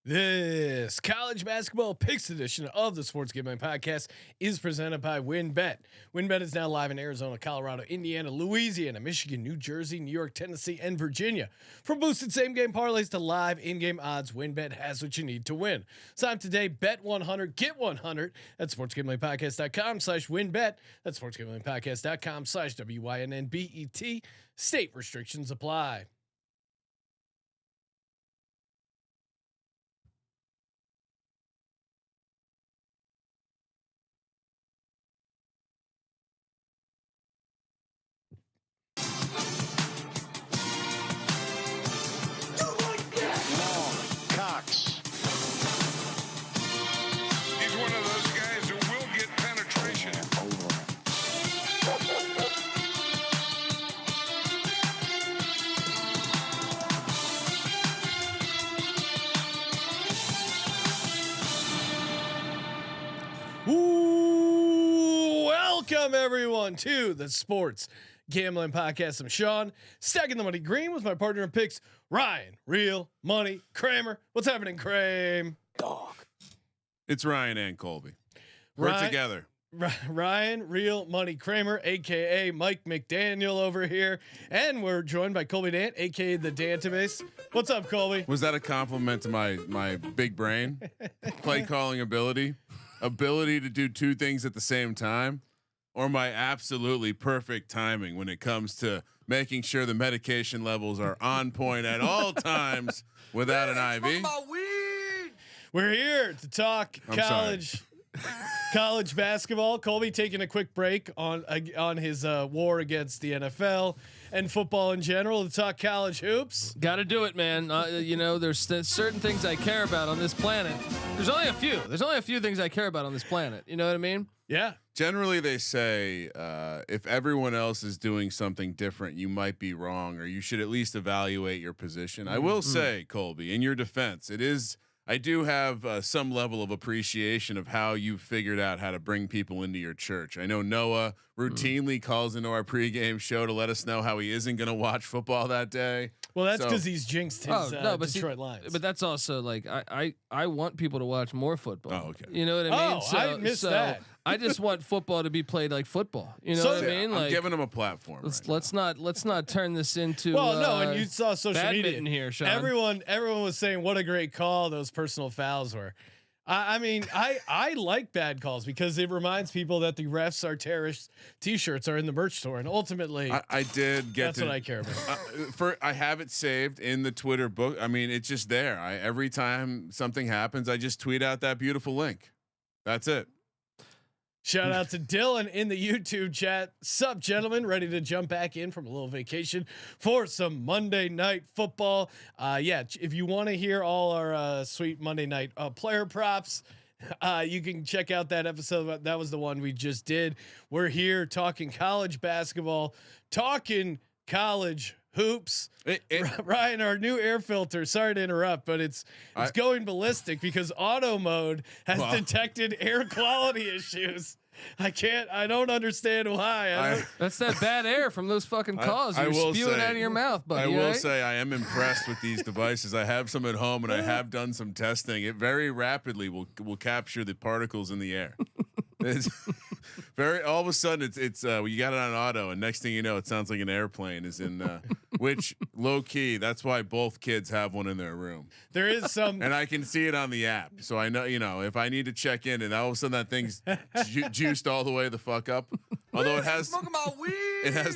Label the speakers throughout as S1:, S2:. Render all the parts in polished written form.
S1: This college basketball picks edition of the Sports Gambling Podcast is presented by WynnBet. WynnBet is now live in Arizona, Colorado, Indiana, Louisiana, Michigan, New Jersey, New York, Tennessee, and Virginia. From boosted same-game parlays to live in-game odds, WynnBet has what you need to win. Sign up today, bet 100, get 100 at sportsgamblingpodcast.com/WynnBet. That's sportsgamblingpodcast.com/WYNNBET. State restrictions apply. Welcome everyone to the Sports Gambling Podcast. I'm Sean, stacking the money green with my partner in picks, Ryan, Real Money Kramer. What's happening, Kramer?
S2: Dog.
S3: It's Ryan and Colby. We're together.
S1: Ryan, Real Money Kramer, aka Mike McDaniel over here, and we're joined by Colby Dant, aka the Dantabase. What's up, Colby?
S3: Was that a compliment to my big brain, play calling ability to do two things at the same time, or my absolutely perfect timing when it comes to making sure the medication levels are on point at all times without an IV?
S1: We're here to talk college basketball. Colby taking a quick break on his war against the NFL and football in general to talk college hoops.
S2: Got to do it, man. There's certain things I care about on this planet. There's only a few. There's only a few things I care about on this planet. You know what I mean?
S1: Yeah.
S3: Generally, they say if everyone else is doing something different, you might be wrong, or you should at least evaluate your position. I will say, Colby, in your defense, I do have some level of appreciation of how you figured out how to bring people into your church. I know Noah routinely calls into our pregame show to let us know how he isn't going to watch football that day.
S1: Well, that's because he's jinxed his Detroit Lions.
S2: But that's also like I want people to watch more football.
S3: Oh, okay.
S2: You know what I mean?
S1: Oh, I missed that.
S2: I just want football to be played like football. You know what I mean?
S3: I'm giving him a platform.
S2: Let's not turn this into.
S1: Well, no, and you saw social media
S2: here, Sean.
S1: Everyone was saying what a great call those personal fouls were. I mean, I like bad calls because it reminds people that the refs are terrorists. T-shirts are in the merch store, and ultimately,
S3: I did get
S1: that's what I care about.
S3: I have it saved in the Twitter book. I mean, it's just there. Every time something happens, I just tweet out that beautiful link. That's it.
S1: Shout out to Dylan in the YouTube chat. Sup, gentlemen? Ready to jump back in from a little vacation for some Monday Night Football. If you want to hear all our sweet Monday night player props, you can check out that episode. That was the one we just did. We're here talking college basketball, talking college hoops. Ryan, our new air filter, sorry to interrupt, but it's going ballistic because auto mode has detected air quality issues. I don't understand why.
S2: That's that bad air from those fucking calls you're spewing out of your mouth. Buddy,
S3: I will say I am impressed with these devices. I have some at home and I have done some testing. It very rapidly will capture the particles in the air. It's all of a sudden it's you got it on auto, and next thing you know, it sounds like an airplane is in which low key. That's why both kids have one in their room.
S1: There is some,
S3: and I can see it on the app, so I know if I need to check in, and all of a sudden that thing's juiced all the way the fuck up. Although it has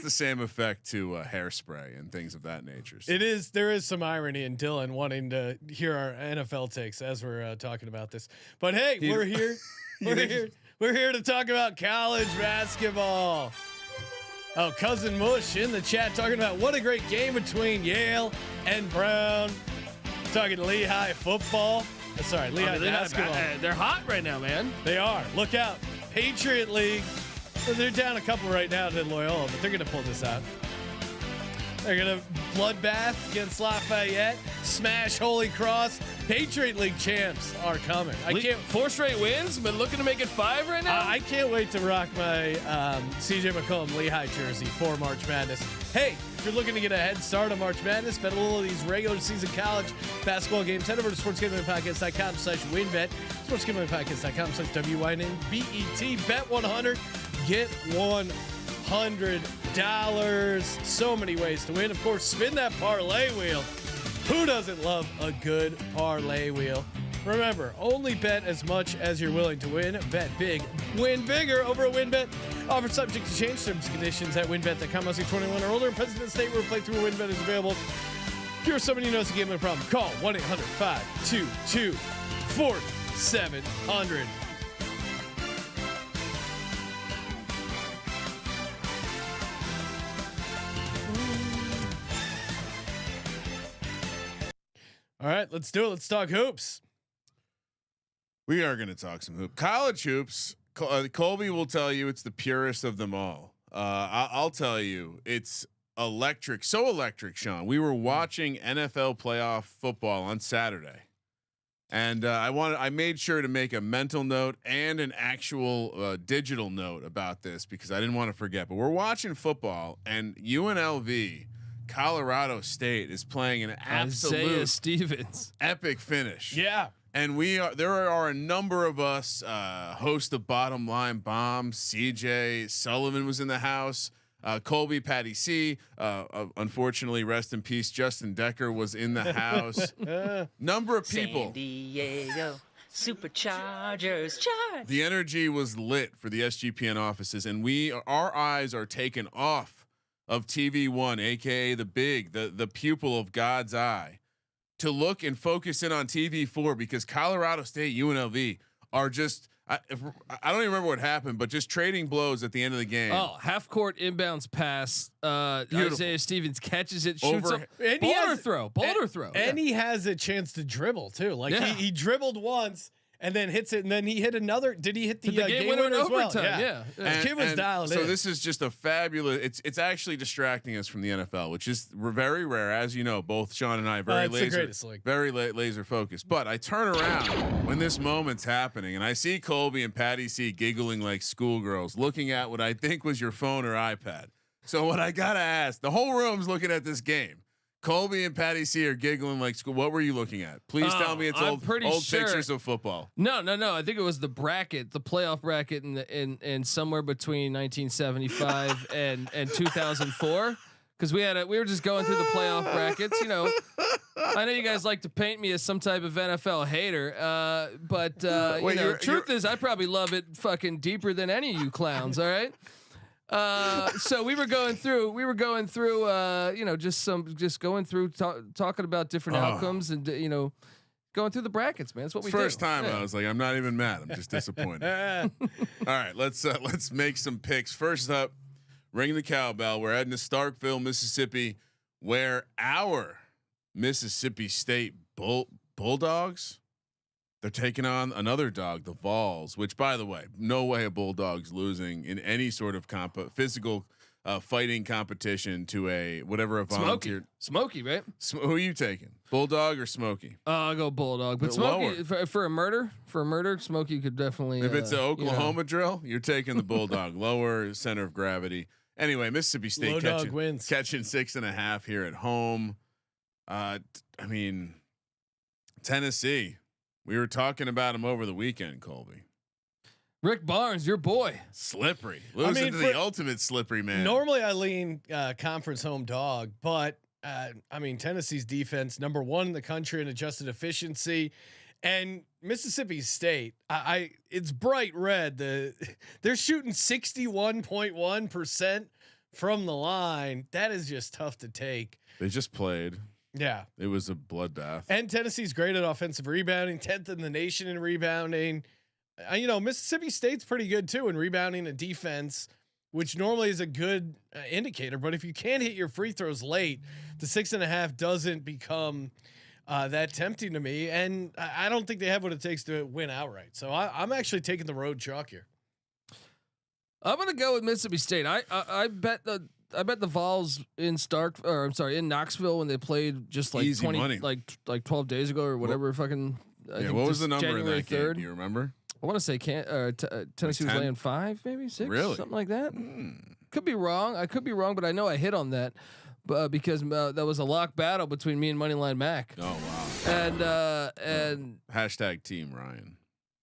S3: the same effect to hairspray and things of that nature. So.
S1: There is some irony in Dylan wanting to hear our NFL takes as we're talking about this, but hey, we're here. We're here to talk about college basketball. Oh, Cousin Mush in the chat talking about what a great game between Yale and Brown. Talking Lehigh football. Lehigh basketball.
S2: They're hot right now, man.
S1: They are. Look out. Patriot League. They're down a couple right now to Loyola, but they're going to pull this out. They're going to bloodbath against Lafayette. smash Holy Cross. Patriot League champs are coming. I can't.
S2: 4 straight wins, but looking to make it 5 right now.
S1: I can't wait to rock my CJ McCollum Lehigh jersey for March Madness. Hey, if you're looking to get a head start on March Madness, bet a little of these regular season college basketball games, head over to sportsgamblingpodcast.com/WynnBet, sportsgamblingpodcast.com/WYNNBET. Bet 100, get $100. So many ways to win. Of course, spin that parlay wheel. Who doesn't love a good parlay wheel? Remember, only bet as much as you're willing to win. Bet big, win bigger over at WynnBet. Offer subject to change, terms and conditions at WynnBet.com. Must be 21 or older. In present state where playthrough WynnBet is available. If you're somebody who knows the gambling problem, call 1-800-522-4700. All right, let's do it. Let's talk hoops.
S3: We are going to talk some college hoops. Colby will tell you it's the purest of them all. I'll tell you it's electric. So electric, Sean. We were watching NFL playoff football on Saturday, and I made sure to make a mental note and an actual digital note about this because I didn't want to forget. But we're watching football, and UNLV, Colorado State, is playing an absolute
S2: Isaiah Stevens
S3: epic finish.
S1: Yeah.
S3: And there are a number of us, host of Bottom Line Bomb, CJ Sullivan was in the house, Colby, Patty C, unfortunately, rest in peace, Justin Decker was in the house. Number of people.
S4: San Diego Superchargers, charge.
S3: The energy was lit for the SGPN offices, and our eyes are taken off of TV1, aka the pupil of God's eye, to look and focus in on TV4 because Colorado State UNLV are just I don't even remember what happened, but just trading blows at the end of the game.
S2: Oh, half court inbounds pass. Isaiah Stevens catches it, shoots
S3: Over,
S2: up, boulder throw.
S1: And he has a chance to dribble too. Like he dribbled once and then hits it, and then he hit another. Did he hit the game winner as well?
S2: Overtime, yeah.
S1: The kid was dialed in.
S3: So this is just a fabulous. It's actually distracting us from the NFL, which is very rare, as you know. Both Sean and I very laser focused. But I turn around when this moment's happening, and I see Colby and Patty C giggling like schoolgirls, looking at what I think was your phone or iPad. So what I gotta ask, the whole room's looking at this game. Colby and Patty C are giggling like school. What were you looking at? Please tell me it's old pictures of football.
S2: No. I think it was the bracket, the playoff bracket in somewhere between 1975 and 2004. Because we were just going through the playoff brackets. You know, I know you guys like to paint me as some type of NFL hater, but truth is, I probably love it fucking deeper than any of you clowns. All right. So we were going through, just going through talking about different outcomes and, going through the brackets, man. That's what we
S3: First
S2: do.
S3: time I was like, I'm not even mad. I'm just disappointed. All right, let's make some picks. First up, ring the cowbell. We're heading to Starkville, Mississippi, where our Mississippi State Bulldogs, they're taking on another dog, the Vols, which, by the way, no way a Bulldog's losing in any sort of physical fighting competition to a volunteer.
S2: Smokey, right?
S3: Who are you taking, Bulldog or Smokey?
S2: I'll go Bulldog, but Smokey for a murder, Smokey could definitely.
S3: If it's the Oklahoma drill, you're taking the Bulldog, lower center of gravity. Anyway, Mississippi State catching 6.5 here at home. Tennessee. We were talking about him over the weekend, Colby.
S1: Rick Barnes, your boy.
S3: Slippery. Losing to the ultimate slippery man.
S1: Normally I lean conference home dog, but Tennessee's defense, #1 in the country in adjusted efficiency, and Mississippi State, it's bright red. They're shooting 61.1% from the line. That is just tough to take.
S3: They just played.
S1: Yeah,
S3: it was a bloodbath.
S1: And Tennessee's great at offensive rebounding, 10th in the nation in rebounding. Mississippi State's pretty good too in rebounding and defense, which normally is a good indicator. But if you can't hit your free throws late, the 6.5 doesn't become that tempting to me. And I don't think they have what it takes to win outright. So I'm actually taking the road chalk here.
S2: I'm going to go with Mississippi State. I bet the the Vols in in Knoxville when they played just like
S3: Easy
S2: 20
S3: money.
S2: like 12 days ago or whatever.
S3: What was the number
S2: January
S3: in that
S2: 3rd.
S3: game? Do you remember?
S2: I want to say Tennessee was
S3: 10?
S2: laying 5, maybe 6,
S3: Really?
S2: something like that. Could be wrong. I could be wrong, but I know I hit on that, because that was a lock battle between me and Moneyline Mac.
S3: Oh wow!
S2: And
S3: hashtag Team Ryan.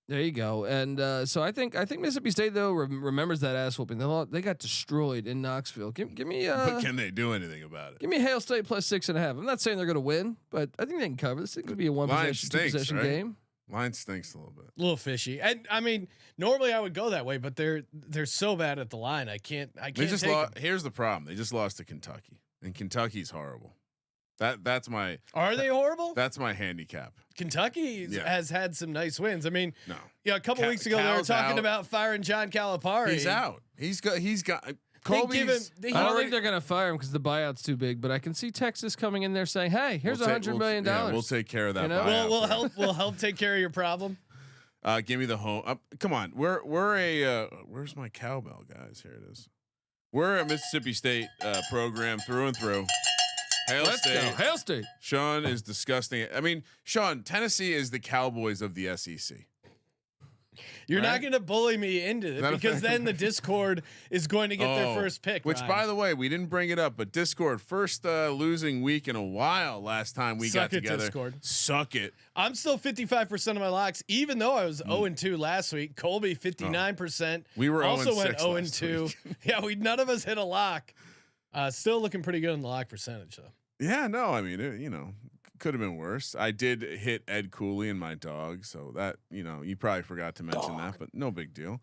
S2: there you go. And so I think Mississippi State though remembers that ass whooping. They got destroyed in Knoxville. Give me.
S3: But can they do anything about it?
S2: Give me Hail State plus 6.5. I'm not saying they're going to win, but I think they can cover. This thing could be a one possession, two possession game.
S3: Line stinks a little bit.
S1: A little fishy. And I mean, normally I would go that way, but they're so bad at the line. I can't.
S3: They just lost. Here's the problem. They just lost to Kentucky, and Kentucky's horrible. That's my.
S1: Are they horrible?
S3: That's my handicap.
S1: Kentucky has had some nice wins. I mean,
S3: No.
S1: a couple weeks ago they were talking about firing John Calipari.
S3: He's out. He's got.
S1: They give
S3: Colby's.
S1: him.
S2: I don't think they're going to fire him because the buyout's too big. But I can see Texas coming in there saying, "Hey, here's $100 million.
S3: Yeah, we'll take care of that.
S2: You know?
S3: buyout.
S1: We'll help take care of your problem.
S3: Give me the home. Come on, we're a. Where's my cowbell, guys? Here it is. We're a Mississippi State program through and through.
S2: Let's go, Hail State.
S3: Sean is disgusting. I mean, Sean, Tennessee is the Cowboys of the SEC.
S1: You're not going to bully me into it because then the Discord is going to get their first pick.
S3: Which,
S1: Ryan.
S3: by the way, we didn't bring it up, but Discord first losing week in a while. Last time we got together,
S1: Discord.
S3: Suck it.
S1: I'm still 55% of my locks, even though I was 0-2 last week. Colby 59%.
S3: We were
S1: also
S3: 0-6
S1: went
S3: last
S1: 0-2. Yeah, none of us hit a lock. Still looking pretty good in the lock percentage though.
S3: Yeah, no, I mean, could have been worse. I did hit Ed Cooley and my dog, so that you probably forgot to mention that, but no big deal.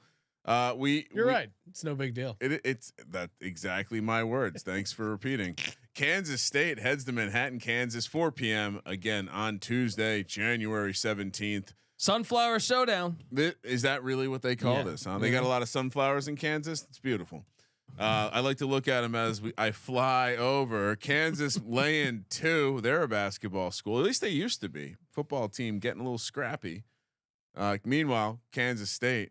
S3: You're
S1: right. It's no big deal.
S3: It's that exactly my words. Thanks for repeating. Kansas State heads to Manhattan, Kansas, 4 p.m. again on Tuesday, January 17th.
S2: Sunflower Showdown.
S3: Is that really what they call this? Huh? They got a lot of sunflowers in Kansas. It's beautiful. I like to look at them as I fly over Kansas laying 2. They're a basketball school. At least they used to be. Football team getting a little scrappy. Meanwhile, Kansas State.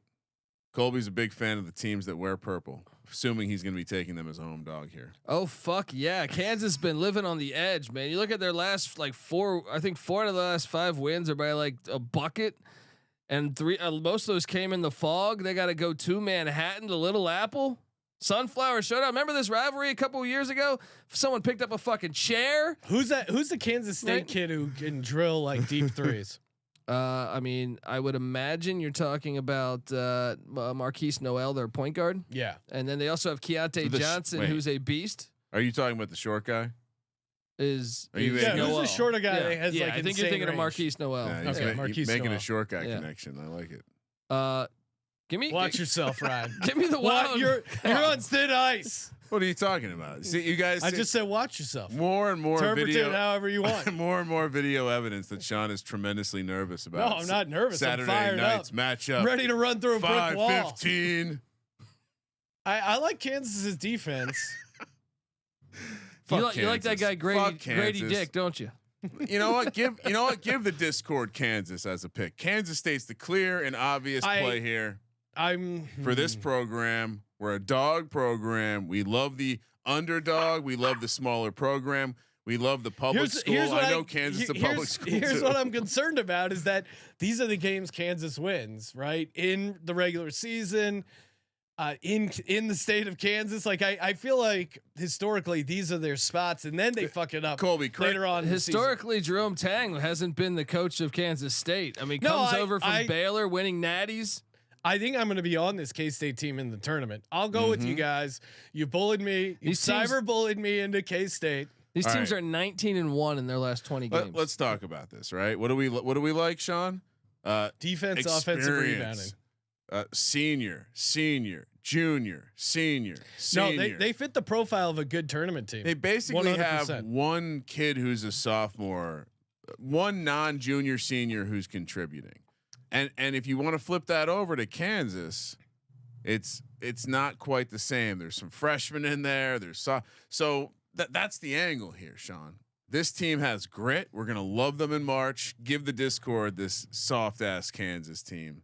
S3: Colby's a big fan of the teams that wear purple, assuming he's going to be taking them as a home dog here.
S2: Oh fuck yeah! Kansas been living on the edge, man. You look at their last 4. I think 4 out of the last 5 wins are by like a bucket, and 3. Most of those came in the fog. They got to go to Manhattan to Little Apple. Sunflower Showdown. Remember this rivalry a couple of years ago? Someone picked up a fucking chair.
S1: Who's that? Who's the Kansas State kid who can drill like deep threes?
S2: I mean, I would imagine you're talking about Marquise Noel, their point guard.
S1: Yeah,
S2: and then they also have Keontae Johnson, who's a beast.
S3: Are you talking about the short guy?
S1: Who's the shorter guy?
S2: Yeah,
S1: that has
S2: I think you're thinking of Marquise Noel.
S3: Marquise making Noel. A short guy connection. I like it.
S1: Watch yourself, Ryan.
S2: Give me the wild.
S1: You're on thin ice.
S3: What are you talking about? See, you guys.
S1: I just said watch yourself.
S3: More and more
S1: Interpret
S3: video,
S1: it however you want.
S3: More and more video evidence that Sean is tremendously nervous about.
S1: No, I'm not nervous.
S3: Saturday
S1: I'm fired
S3: night's
S1: up.
S3: matchup.
S1: I'm ready to run through a brick wall.
S3: 5-15.
S1: I like Kansas's defense.
S2: You like that guy Grady Dick, don't you?
S3: You know what? Give the Discord Kansas as a pick. Kansas State's the clear and obvious play here. For this program. We're a dog program. We love the underdog. We love the smaller program. We love the public school. I know Kansas is a public school.
S1: Here's what I'm concerned about is that these are the games Kansas wins, right? In the regular season, in the state of Kansas. Like I feel like historically these are their spots, and then they fuck it up.
S3: Colby,
S1: later on.
S2: Historically, Jerome Tang hasn't been the coach of Kansas State. I mean, comes over from Baylor, winning natties.
S1: I think I'm going to be on this K-State team in the tournament. I'll go with you guys. You bullied me. You cyber bullied me into K-State.
S2: These teams are 19-1 in their last 20 games.
S3: Let's talk about this, right? What do we like, Sean?
S1: Defense, offensive rebounding.
S3: Senior, junior, senior.
S1: No, they fit the profile of a good tournament team.
S3: They basically
S1: 100%.
S3: have one kid who's a sophomore, one non-junior senior who's contributing. And if you want to flip that over to Kansas, it's not quite the same. There's some freshmen in there. So that's the angle here, Sean. This team has grit. We're gonna love them in March. Give the Discord this soft ass Kansas team.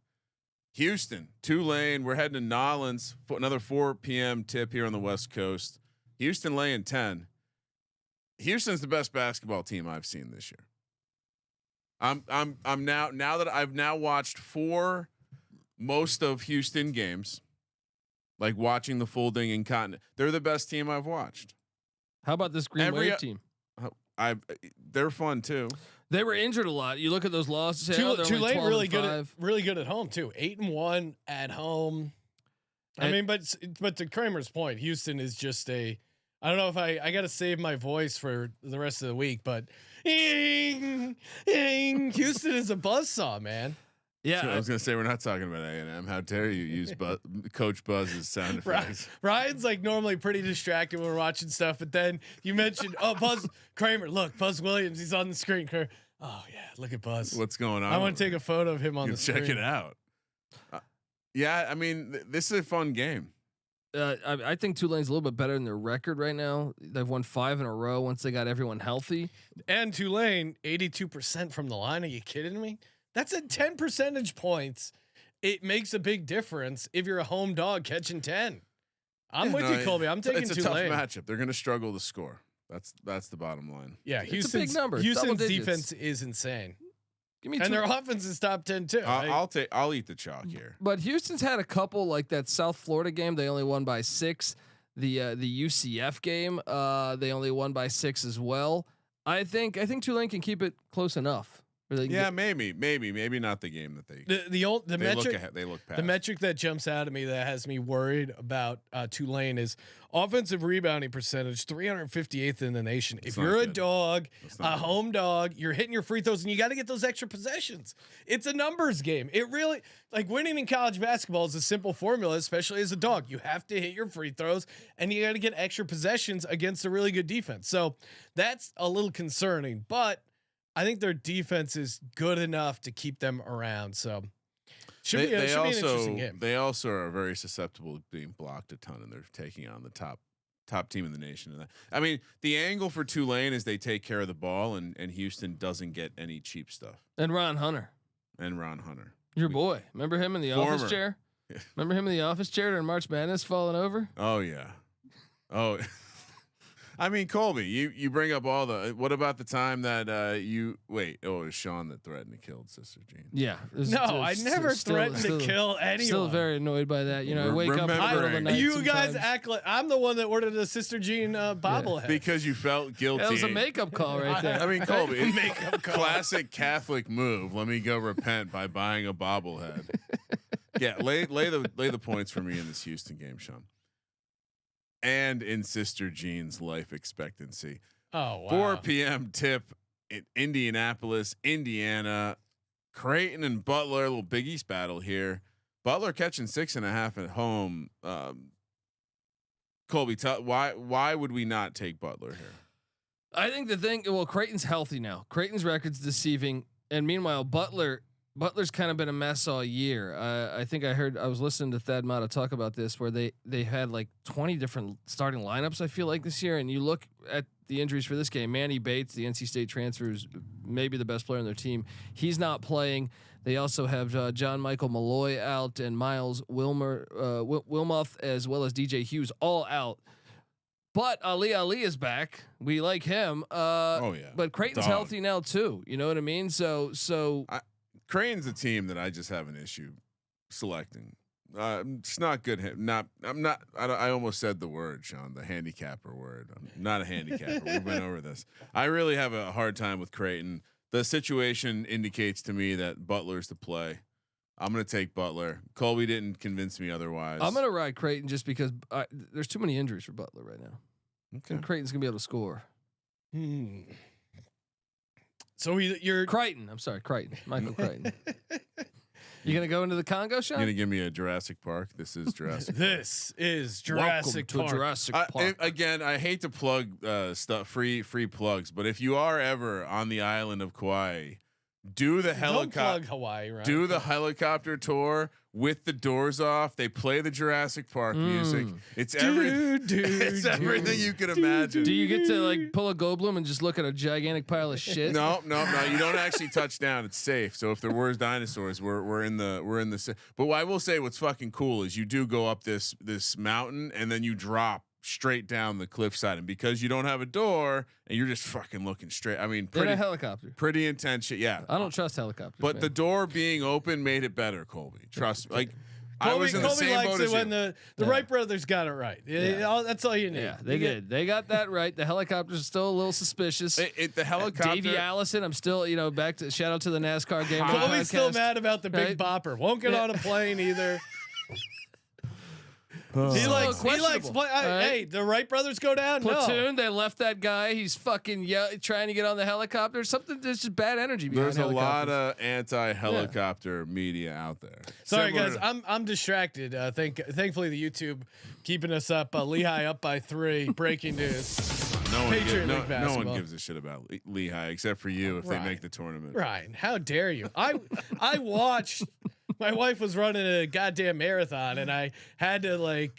S3: Houston, Tulane. We're heading to Nolens. Another 4 p.m. tip here on the West Coast. Houston laying 10. Houston's the best basketball team I've seen this year. I'm now that I've now watched 4 most of Houston games, like watching the full ding and continent. They're the best team I've watched.
S2: How about this Green Wave team?
S3: They're fun too.
S2: They were injured a lot. You look at those losses.
S1: Tulane really good at home too. 8-1 at home. I mean, but to Kramer's point, Houston is just a. I don't know if I got to save my voice for the rest of the week, but Houston is a buzzsaw, man.
S2: Yeah,
S3: so I was gonna say we're not talking about A&M. How dare you use Coach Buzz's sound effects?
S1: Ryan's like normally pretty distracted when we're watching stuff, but then you mentioned Buzz Kramer. Look, Buzz Williams, he's on the screen. Oh yeah, look at Buzz.
S3: What's going on?
S1: I want to take a photo of him on the screen.
S3: Check it out. Yeah, I mean this is a fun game.
S2: I think Tulane's a little bit better than their record right now. They've won 5 in a row once they got everyone healthy.
S1: And Tulane, 82% from the line. Are you kidding me? That's at 10 percentage points. It makes a big difference if you're a home dog catching 10. I'm with you, Colby. I'm taking Tulane.
S3: It's a tough matchup. They're going to struggle to score. That's the bottom line.
S1: Yeah,
S2: it's a big number.
S1: Houston's defense is insane.
S2: Give me
S1: and their offense is top 10 too.
S3: I'll eat the chalk here.
S2: But Houston's had a couple like that South Florida game. They only won by 6. The UCF game, they only won by 6 as well. I think Tulane can keep it close enough.
S3: Yeah, maybe not the game that
S1: the metric
S3: they look past.
S1: The metric that jumps out at me that has me worried about Tulane is offensive rebounding percentage, 358th in the nation. If you're a dog, a home dog, you're hitting your free throws and you got to get those extra possessions. It's a numbers game. It really, like winning in college basketball is a simple formula, especially as a dog. You have to hit your free throws and you got to get extra possessions against a really good defense. So that's a little concerning, but I think their defense is good enough to keep them around. So should be an interesting game.
S3: They also are very susceptible to being blocked a ton, and they're taking on the top team in the nation. And I mean, the angle for Tulane is they take care of the ball, and Houston doesn't get any cheap stuff.
S2: And Ron Hunter,
S3: your
S2: boy. Remember him in the office chair? Remember him in the office chair during March Madness falling over?
S3: Oh yeah. Oh. I mean, Colby, you bring up all the. What about the time that you wait? Oh, it was Sean that threatened to kill Sister Jean.
S2: Yeah.
S1: I never threatened to kill anyone.
S2: Still very annoyed by that. You know, I wake up in the middle of the night.
S1: You guys act like I'm the one that ordered a Sister Jean bobblehead
S3: because you felt guilty.
S2: That was a makeup call right there.
S3: I mean, Colby, makeup call. Classic Catholic move. Let me go repent by buying a bobblehead. Yeah, lay the points for me in this Houston game, Sean. And in Sister Jean's life expectancy.
S1: Oh, wow.
S3: 4 p.m. tip in Indianapolis, Indiana. Creighton and Butler, a little Big East battle here. Butler catching 6.5 at home. Colby, why would we not take Butler here?
S2: I think Creighton's healthy now. Creighton's record's deceiving, and meanwhile Butler's kind of been a mess all year. I think I was listening to Thad Matta talk about this, where they had like 20 different starting lineups. I feel like this year, and you look at the injuries for this game. Manny Bates, the NC State transfer, is maybe the best player on their team. He's not playing. They also have John Michael Malloy out and Miles Wilmoth, as well as DJ Hughes, all out. But Ali is back. We like him.
S3: Oh yeah.
S2: But Creighton's healthy now too. You know what I mean? So.
S3: Creighton's a team that I just have an issue selecting. It's not good. I almost said the word, Sean, the handicapper word. I'm not a handicapper. We've been over this. I really have a hard time with Creighton. The situation indicates to me that Butler's the play. I'm going to take Butler. Colby didn't convince me otherwise.
S2: I'm going to ride Creighton just because there's too many injuries for Butler right now. Okay. And Creighton's going to be able to score.
S1: So you're
S2: Creighton. I'm sorry, Creighton. Michael Creighton. You gonna go into the Congo, Sean?
S3: You gonna give me a Jurassic Park? This is Jurassic.
S1: This is Jurassic Park.
S2: Jurassic Park.
S3: Again, I hate to plug stuff, free plugs, but if you are ever on the island of Kauai, do the helicopter.
S1: Hawaii, right?
S3: Do the helicopter tour with the doors off. They play the Jurassic Park music. It's everything you can imagine.
S2: Do you get to like pull a Goldblum and just look at a gigantic pile of shit?
S3: No. You don't actually touch down. It's safe. So if there were dinosaurs, we're in the. But what I will say, what's fucking cool is you do go up this mountain and then you drop straight down the cliffside, and because you don't have a door and you're just fucking looking straight. I mean,
S2: In a helicopter.
S3: pretty intense shit. Yeah,
S2: I don't trust helicopters.
S3: but
S2: man.
S3: the door being open made it better, Colby. Trust me. Like I was in the
S1: Colby
S3: same
S1: likes
S3: boat
S1: it
S3: as
S1: when
S3: you.
S1: the Wright brothers got it right. That's all you need.
S2: Yeah, they did. They got that right. The helicopters are still a little suspicious.
S3: The helicopter.
S2: Davey Allison, I'm still, back to shout out to the NASCAR game.
S1: Colby's still mad about the
S2: Right?
S1: Big Bopper. Won't get on a plane either. He likes
S2: questionable. Right?
S1: Hey, the Wright brothers go down.
S2: Platoon, they left that guy. He's fucking trying to get on the helicopter. Something. There's just bad energy behind
S3: There's a lot
S2: helicopters.
S3: of anti-helicopter media out there.
S1: Sorry
S3: Similar
S1: guys, I'm distracted. Thankfully the YouTube keeping us up. Lehigh up by 3. Breaking news.
S3: No one,
S1: Patriot League
S3: no
S1: basketball.
S3: one gives a shit about Lehigh except for you if they
S1: Right.
S3: make the tournament.
S1: Ryan, how dare you? I watched. My wife was running a goddamn marathon, and I had to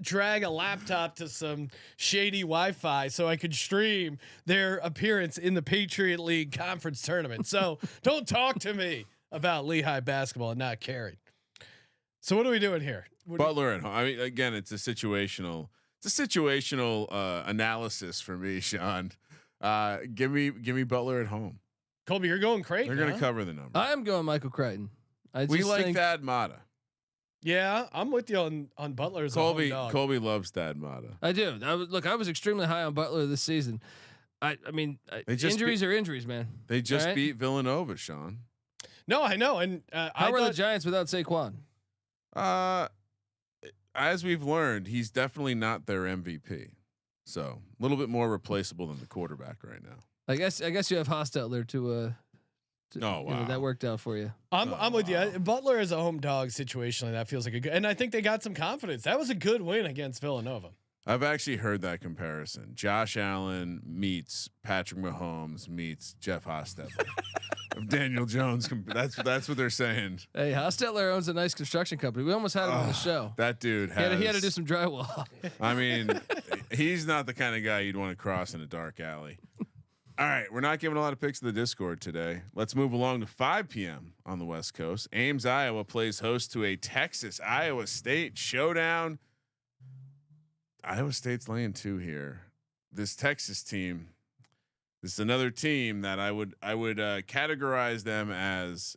S1: drag a laptop to some shady Wi-Fi so I could stream their appearance in the Patriot League conference tournament. So don't talk to me about Lehigh basketball and not caring. So what are we doing here?
S3: Butler at home. I mean, again, it's a situational analysis for me, Sean. Give me Butler at home.
S1: Colby, you're going Creighton.
S3: They're going to cover the number.
S2: I am going Michael Creighton.
S3: We like Thad Matta.
S1: Yeah, I'm with you on Butler as a home dog.
S3: Colby loves Thad Matta.
S2: I do. I was extremely high on Butler this season. I mean, injuries are injuries, man.
S3: They just
S2: All right?
S3: beat Villanova, Sean.
S1: No, I know. And
S2: How are the Giants without Saquon?
S3: As we've learned, he's definitely not their MVP. So a little bit more replaceable than the quarterback right now.
S2: I guess you have Hostetler to
S3: Oh wow,
S2: that worked out for you.
S1: I'm with you. Butler is a home dog situationally. That feels like a good, and I think they got some confidence. That was a good win against Villanova.
S3: I've actually heard that comparison. Josh Allen meets Patrick Mahomes meets Jeff Hostetler. Daniel Jones. That's what they're saying.
S2: Hey, Hostetler owns a nice construction company. We almost had him on the show.
S3: That dude
S2: He had to do some drywall.
S3: I mean, he's not the kind of guy you'd want to cross in a dark alley. All right, we're not giving a lot of picks to the Discord today. Let's move along to 5 p.m. on the West Coast. Ames, Iowa plays host to a Texas Iowa State showdown. Iowa State's laying 2 here. This Texas team, this is another team that I would categorize them as.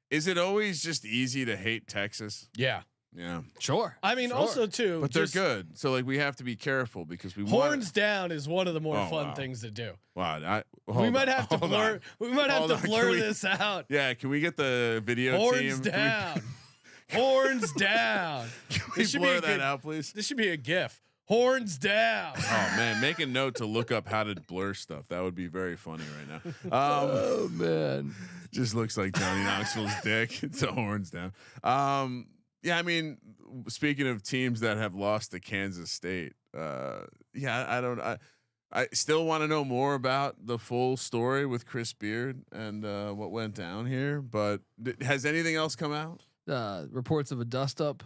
S3: Is it always just easy to hate Texas?
S1: Yeah.
S3: Yeah,
S2: Sure.
S1: I mean, also too,
S3: but they're good. So we have to be careful because
S1: horns down is one of the more fun
S3: wow.
S1: things to do.
S3: Wow,
S1: We might have to blur. We might have to blur this out.
S3: Yeah, can we get the video
S1: Horns
S3: team?
S1: down. Horns down.
S3: Can we blur that out, please?
S1: This should be a GIF. Horns down.
S3: Oh man, make a note to look up how to blur stuff. That would be very funny right now.
S2: Oh man,
S3: just looks like Johnny Knoxville's dick. It's a horns down. Yeah, I mean, speaking of teams that have lost to Kansas State, I still want to know more about the full story with Chris Beard and what went down here. But has anything else come out?
S2: Reports of a dust up.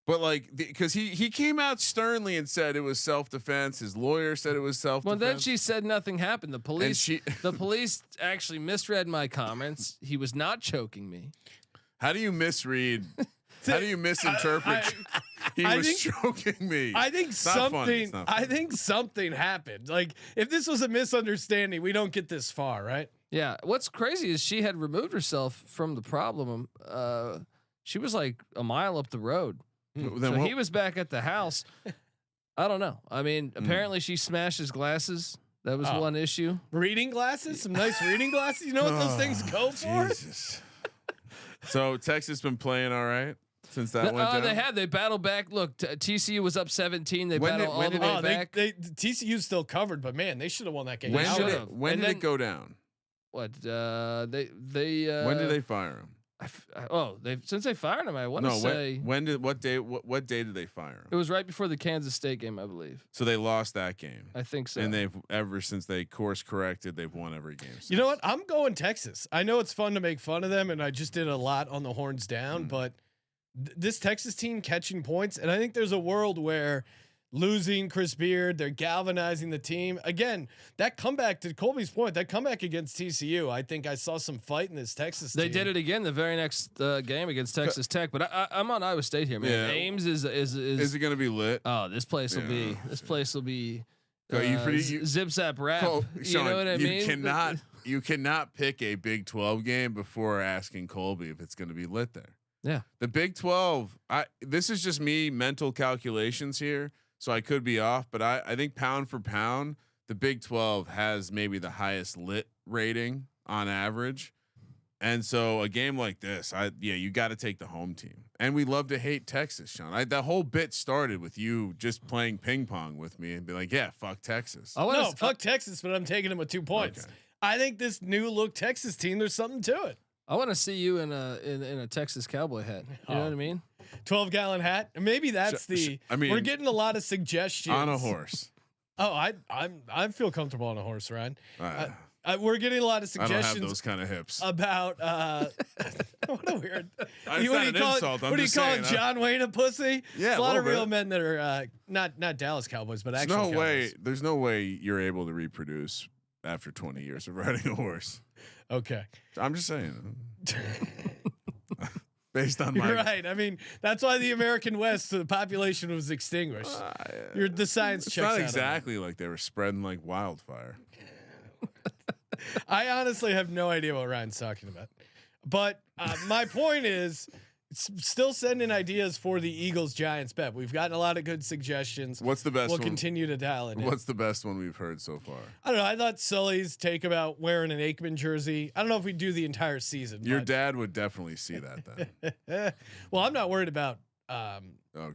S3: But because he came out sternly and said it was self-defense. His lawyer said it was self-defense.
S2: Well, then she said nothing happened. The police actually misread my comments. He was not choking me.
S3: How do you misread? How do you misinterpret? He was choking me.
S1: I think something. I think something happened. Like if this was a misunderstanding, we don't get this far, right?
S2: Yeah. What's crazy is she had removed herself from the problem. She was like a mile up the road. So he was back at the house. I don't know. I mean, apparently she smashed his glasses. That was one issue.
S1: Reading glasses, some nice reading glasses. You know what those things go for?
S3: Jesus. So Texas been playing all right since that went down.
S2: They battled back. Look, TCU was up 17. They battled all the way back.
S1: TCU's still covered, but man, they should have won that game.
S3: When did it go down?
S2: What when did
S3: they fire him?
S2: Since they fired him, I want to say
S3: what day did they fire him?
S2: It was right before the Kansas State game, I believe.
S3: So they lost that game.
S2: I think so.
S3: And they've ever since they course corrected, they've won every game. Since.
S1: You know what? I'm going Texas. I know it's fun to make fun of them, and I just did a lot on the horns down, but this Texas team catching points, and I think there's a world where losing Chris Beard. They're galvanizing the team again. That comeback, to Colby's point, that comeback against TCU, I think I saw some fight in this Texas
S2: They
S1: team.
S2: did it again the very next game against Texas Tech. But I'm on Iowa State here, man.
S3: Yeah.
S2: Ames is
S3: it going to be lit?
S2: Oh, this place will be. This place will be. Zip zap rap.
S3: Sean,
S2: you know what I mean?
S3: You cannot pick a Big 12 game before asking Colby if it's going to be lit there.
S2: Yeah.
S3: The Big 12. This is just me mental calculations here, so I could be off, but I think pound for pound, the Big 12 has maybe the highest lit rating on average. And so a game like this, you got to take the home team. And we love to hate Texas, Sean. That whole bit started with you just playing ping pong with me and be like, yeah, fuck Texas.
S1: Fuck Texas, but I'm taking them with 2 points. Okay. I think this new look Texas team, there's something to it.
S2: I want to see you in a Texas Cowboy hat. You know what I mean?
S1: 12-gallon hat. Maybe that's we're getting a lot of suggestions
S3: on a horse.
S1: Oh, I feel comfortable on a horse, Ryan. We're getting a lot of suggestions.
S3: I don't have those kind of hips.
S1: About what a weird.
S3: What do you call
S1: John Wayne a pussy?
S3: Yeah,
S1: there's a lot of real men that are not Dallas Cowboys, but actually.
S3: There's no way you're able to reproduce after 20 years of riding a horse.
S1: Okay,
S3: I'm just saying. Based on
S1: You're right. I mean, that's why the American West, the population was extinguished. The science checks out.
S3: It's not exactly like they were spreading like wildfire.
S1: I honestly have no idea what Ryan's talking about, but my point is, still sending ideas for the Eagles Giants bet. We've gotten a lot of good suggestions.
S3: What's the best?
S1: We'll continue to dial it in.
S3: What's the best one we've heard so far?
S1: I don't know. I thought Sully's take about wearing an Aikman jersey. I don't know if we do the entire season.
S3: Your dad would definitely see that then.
S1: Well, I'm not worried about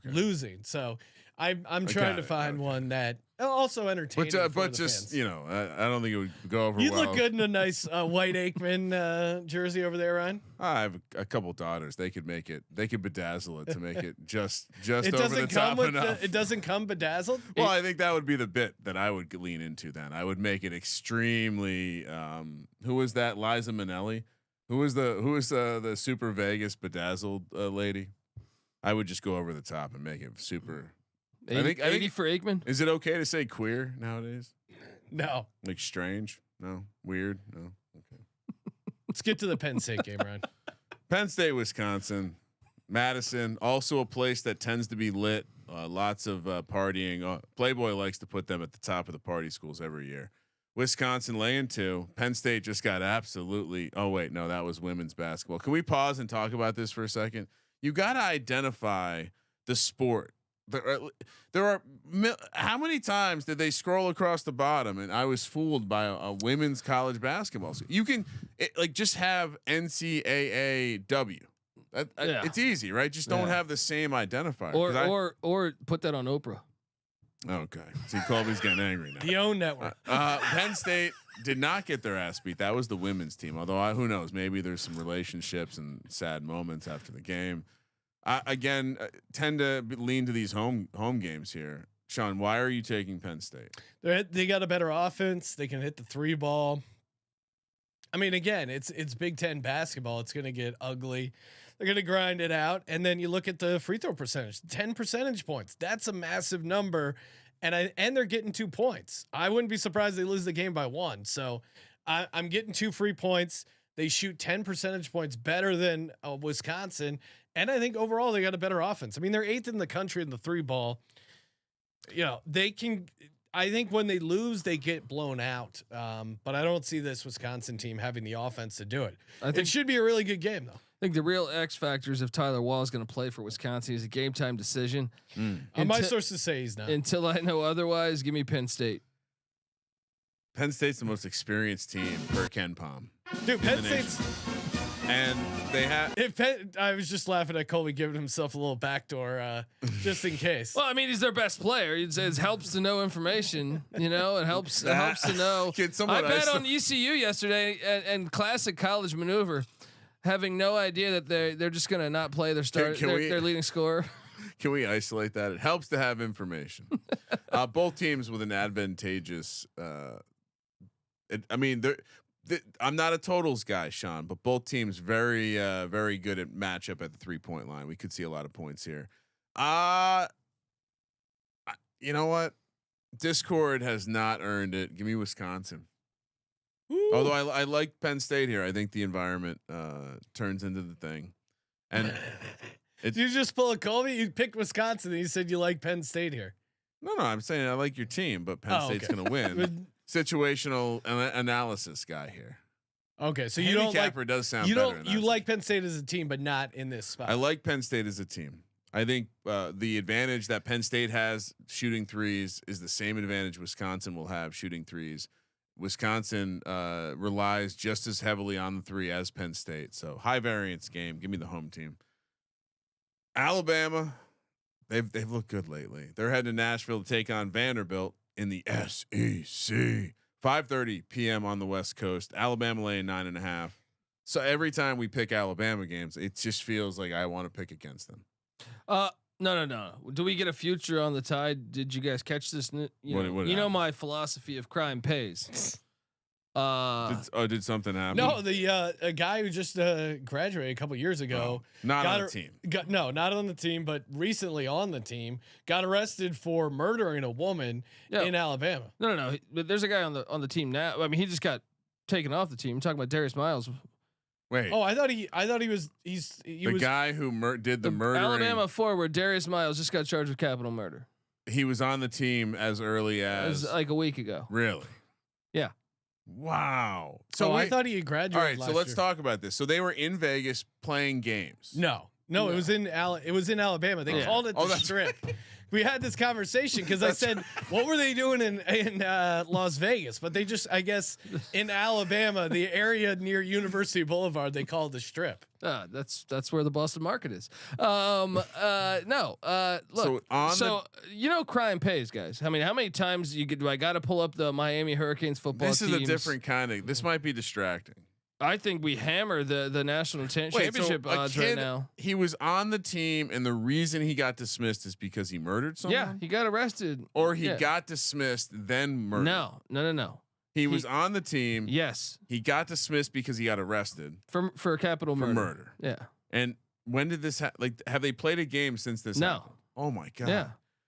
S1: losing, so I'm trying to find one that also entertaining.
S3: But just fans. I don't think it would go over.
S1: You look good in a nice white Aikman jersey over there, Ryan.
S3: I have a couple daughters. They could make it. They could bedazzle it to make it just
S1: it
S3: over the top enough.
S1: It doesn't come bedazzled.
S3: Well, I think that would be the bit that I would lean into. Then I would make it extremely. Who was that? Liza Minnelli. Who was the Super Vegas bedazzled lady? I would just go over the top and make it super.
S2: 80 for Aikman.
S3: Is it okay to say queer nowadays?
S1: No.
S3: Like strange? No. Weird? No. Okay.
S1: Let's get to the Penn State game, Ryan.
S3: Penn State, Wisconsin, Madison, also a place that tends to be lit. Lots of partying. Playboy likes to put them at the top of the party schools every year. Wisconsin laying 2. Penn State just got absolutely. Oh wait, no, that was women's basketball. Can we pause and talk about this for a second? You got to identify the sport. There are how many times did they scroll across the bottom and I was fooled by a women's college basketball? So you can just have NCAAW. It's easy, right? Just don't have the same identifier.
S2: Or put that on Oprah.
S3: Okay. See, Colby's getting angry now.
S1: The OWN network.
S3: Penn State did not get their ass beat. That was the women's team. Although who knows? Maybe there's some relationships and sad moments after the game. Again, tend to lean to these home games here. Sean, why are you taking Penn State?
S1: They got a better offense. They can hit the 3 ball. I mean, again, it's Big Ten basketball. It's going to get ugly. They're going to grind it out. And then you look at the free throw percentage, 10 percentage points. That's a massive number. And they're getting 2 points. I wouldn't be surprised they lose the game by 1. So I'm getting 2 free points. They shoot 10 percentage points better than Wisconsin. And I think overall they got a better offense. I mean, they're 8th in the country in the 3 ball. They can. I think when they lose, they get blown out. But I don't see this Wisconsin team having the offense to do it. I think it should be a really good game, though.
S2: I think the real X factor is if Tyler Wall is going to play for Wisconsin. It's a game time decision.
S1: My sources say he's not.
S2: Until I know otherwise, give me Penn State.
S3: Penn State's the most experienced team per Ken Palm.
S1: Dude, Penn State's.
S3: And they have.
S1: I was just laughing at Colby giving himself a little backdoor, just in case.
S2: Well, I mean, he's their best player. It helps to know information. It helps to know. I bet on ECU yesterday, and classic college maneuver, having no idea that they're just going to not play their their leading scorer.
S3: Can we isolate that? It helps to have information. Both teams with an advantageous. I'm not a totals guy, Sean, but both teams very good at matchup at the 3-point line. We could see a lot of points here. You know what? Discord has not earned it. Give me Wisconsin.
S1: Ooh.
S3: Although I like Penn State here. I think the environment turns into the thing. And
S1: Did you just pull a Colby? You picked Wisconsin and you said you like Penn State here.
S3: no, I'm saying I like your team, but Penn State's going to win. Situational analysis guy here.
S1: Okay, so you don't like.
S3: Handicapper does sound
S1: You
S3: better.
S1: don't. You like Penn State as a team, but not in this spot.
S3: I like Penn State as a team. I think the advantage that Penn State has shooting threes is the same advantage Wisconsin will have shooting threes. Wisconsin relies just as heavily on the three as Penn State. So high variance game. Give me the home team. Alabama, they've looked good lately. They're heading to Nashville to take on Vanderbilt in the SEC. 5:30 p.m. on the West Coast. Alabama laying 9.5. So every time we pick Alabama games, it just feels like I want to pick against them.
S2: No. Do we get a future on the Tide? Did you guys catch this? You know my philosophy of crime pays.
S3: Did something happen?
S1: No, a guy who just graduated a couple years ago,
S3: not on the team.
S1: Not on the team, but recently on the team, got arrested for murdering a woman in Alabama.
S2: No. But there's a guy on the team now. I mean, he just got taken off the team. I'm talking about Darius Miles.
S3: Wait.
S1: Oh, I thought he was the
S3: guy who did the murdering.
S2: Alabama forward Darius Miles just got charged with capital murder.
S3: He was on the team as early as
S2: it was like a week ago.
S3: Really?
S2: Yeah.
S3: Wow.
S1: So I thought he graduated.
S3: All right,
S1: last
S3: so let's
S1: year.
S3: talk about this. So they were in Vegas playing games.
S1: No, it was in Alabama. They called it the Strip. We had this conversation because I said, "What were they doing in Las Vegas?" But they just, I guess, in Alabama, the area near University Boulevard, they call it the Strip.
S2: That's where the Boston market is. Look, so crime pays, guys. I mean, how many times do I got to pull up the Miami Hurricanes football?
S3: This is a different kind of. This might be distracting.
S2: I think we hammer the national championship odds right now.
S3: He was on the team, and the reason he got dismissed is because he murdered someone.
S2: Yeah, he got arrested,
S3: or he got dismissed then murdered.
S2: No.
S3: He was on the team.
S2: Yes,
S3: he got dismissed because he got arrested
S2: for capital murder. Yeah.
S3: And when did this have they played a game since this?
S2: No.
S3: happened? Oh my god.
S2: Yeah.